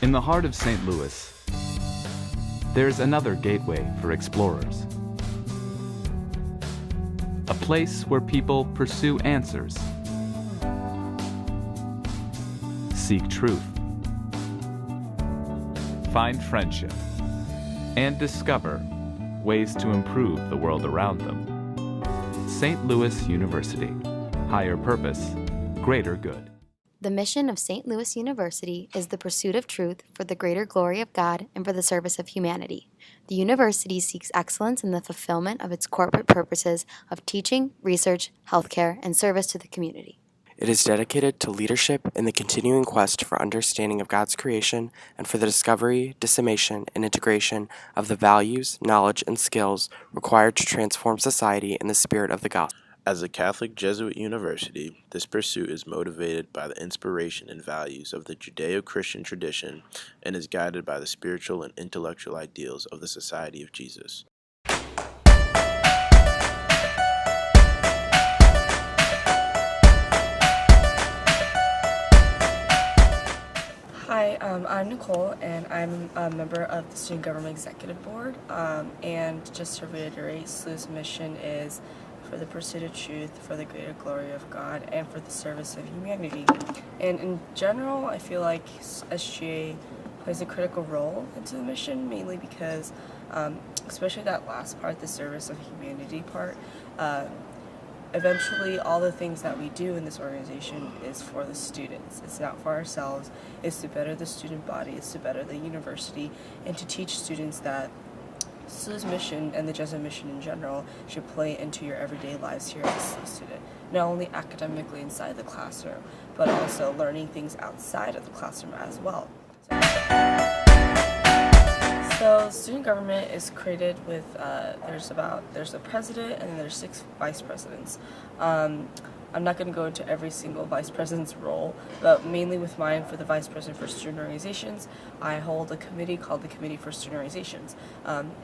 In the heart of St. Louis, there's another gateway for explorers. A place where people pursue answers, seek truth, find friendship, and discover ways to improve the world around them. St. Louis University. Higher purpose, greater good. The mission of St. Louis University is the pursuit of truth for the greater glory of God and for the service of humanity. The university seeks excellence in the fulfillment of its corporate purposes of teaching, research, healthcare, and service to the community. It is dedicated to leadership in the continuing quest for understanding of God's creation and for the discovery, dissemination, and integration of the values, knowledge, and skills required to transform society in the spirit of the gospel. As a Catholic Jesuit university, this pursuit is motivated by the inspiration and values of the Judeo-Christian tradition and is guided by the spiritual and intellectual ideals of the Society of Jesus. Hi, I'm Nicole, and I'm a member of the Student Government Executive Board. And just to reiterate, SLU's mission is for the pursuit of truth, for the greater glory of God, and for the service of humanity. And in general, I feel like SGA plays a critical role into the mission, mainly because, especially that last part, the service of humanity part, eventually all the things that we do in this organization is for the students. It's not for ourselves. It's to better the student body, it's to better the university, and to teach students that SLU's mission and the Jesuit mission in general should play into your everyday lives here as a SLU student. Not only academically inside the classroom, but also learning things outside of the classroom as well. So student government is created with, there's a president and then there's 6 vice presidents. I'm not going to go into every single vice president's role, but mainly with mine for the vice president for student organizations, I hold a committee called the Committee for Student Organizations.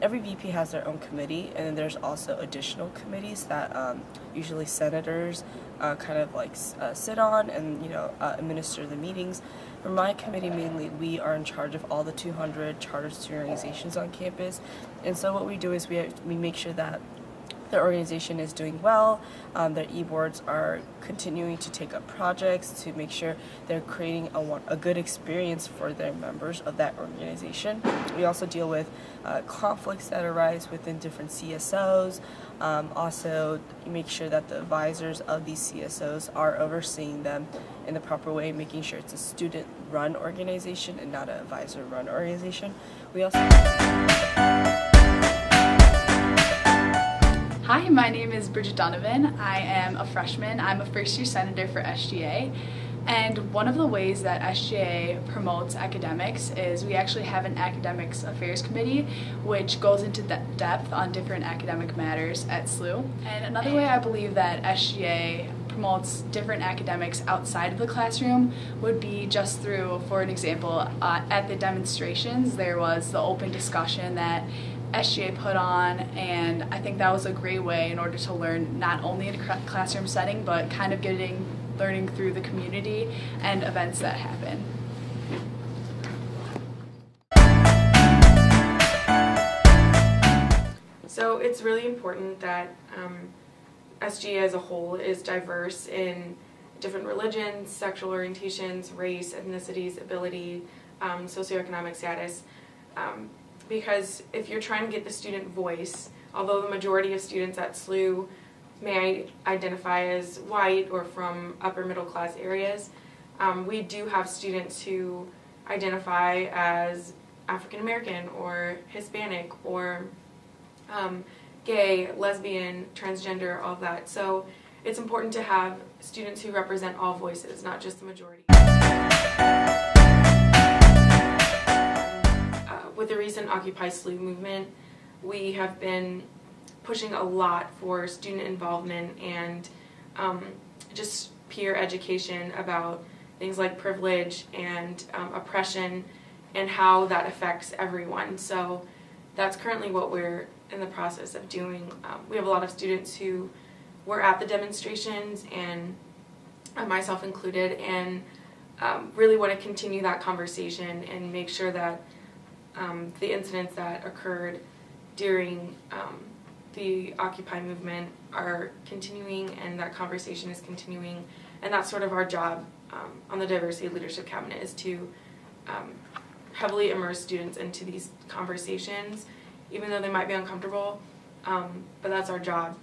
Every VP has their own committee, and then there's also additional committees that usually senators sit on and administer the meetings. For my committee, mainly, we are in charge of all the 200 charter student organizations on campus, and so what we do is we make sure that the organization is doing well, their e-boards are continuing to take up projects to make sure they're creating a good experience for their members of that organization. We also deal with conflicts that arise within different CSOs. Also make sure that the advisors of these CSOs are overseeing them in the proper way, making sure it's a student-run organization and not an advisor-run organization. We also Hi, my name is Bridget Donovan. I am a freshman. I'm a first-year senator for SGA. And one of the ways that SGA promotes academics is we actually have an academics affairs committee which goes into depth on different academic matters at SLU. And another way I believe that SGA promotes different academics outside of the classroom would be just through, for an example, at the demonstrations there was the open discussion that SGA put on, and I think that was a great way in order to learn not only in a classroom setting but kind of learning through the community and events that happen. So it's really important that SGA as a whole is diverse in different religions, sexual orientations, race, ethnicities, ability, socioeconomic status. Because if you're trying to get the student voice, although the majority of students at SLU may identify as white or from upper middle class areas, we do have students who identify as African American or Hispanic or gay, lesbian, transgender, all that. So it's important to have students who represent all voices, not just the majority. With the recent Occupy SLU movement, we have been pushing a lot for student involvement and just peer education about things like privilege and oppression and how that affects everyone. So that's currently what we're in the process of doing. We have a lot of students who were at the demonstrations, and myself included, and really want to continue that conversation and make sure that the incidents that occurred during the Occupy movement are continuing and that conversation is continuing. And that's sort of our job on the Diversity Leadership Cabinet, is to heavily immerse students into these conversations, even though they might be uncomfortable, but that's our job.